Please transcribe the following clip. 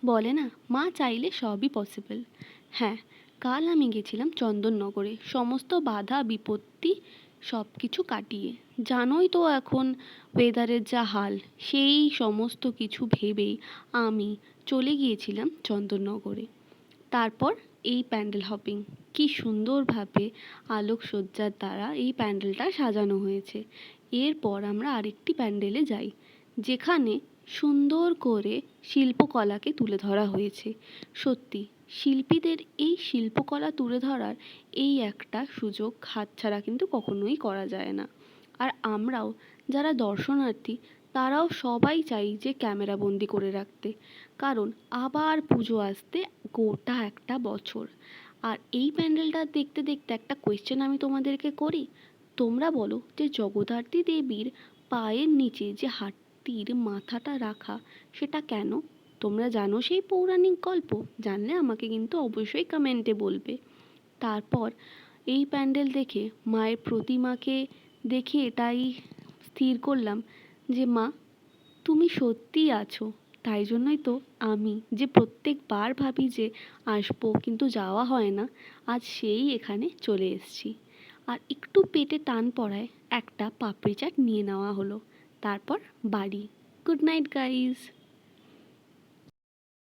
বলে না, মা চাইলে সবই পসিবল। হ্যাঁ, কাল আমি গেছিলাম চন্দননগরে সমস্ত বাধা বিপত্তি সব কিছু কাটিয়ে। জানোই তো এখন ওয়েদারের যা হাল, সেই সমস্ত কিছু ভেবেই আমি চলে গিয়েছিলাম চন্দননগরে। তারপর এই প্যান্ডেল হপিং, কি সুন্দরভাবে আলোকসজ্জার দ্বারা এই প্যান্ডেলটা সাজানো হয়েছে। এরপর আমরা আরেকটি প্যান্ডেলে যাই, যেখানে সুন্দর করে শিল্পকলাকে তুলে ধরা হয়েছে। সত্যি, শিল্পীদের এই শিল্পকলা তুলে ধরার এই একটা সুযোগ হাতছাড়া কিন্তু কখনোই করা যায় না। আর আমরাও যারা দর্শনার্থী, তারাও সবাই চাই যে ক্যামেরা বন্দি করে রাখতে, কারণ আবার পুজো আসতে গোটা একটা বছর। আর এই প্যান্ডেলটা দেখতে দেখতে একটা কোয়েশ্চেন আমি তোমাদেরকে করি। তোমরা বলো যে জগদ্ধাত্রী দেবীর পায়ের নিচে যে হাতির মাথাটা রাখা, সেটা কেন? তোমরা জানো সেই পৌরাণিক গল্প? জানলে আমাকে কিন্তু অবশ্যই কমেন্টে বলবে। তারপর এই প্যান্ডেল দেখে মায়ের প্রতিমাকে দেখে এটাই স্থির করলাম যে মা, তুমি সত্যিই আছো। তাই জন্যই তো আমি যে প্রত্যেকবার ভাবি যে আসবো, কিন্তু যাওয়া হয় না, আজ সেই এখানে চলে এসেছি। আর একটু পেটে টান পড়ায় একটা পাপড়ি চাট নিয়ে নেওয়া হলো। তারপর বাড়ি। Good night guys.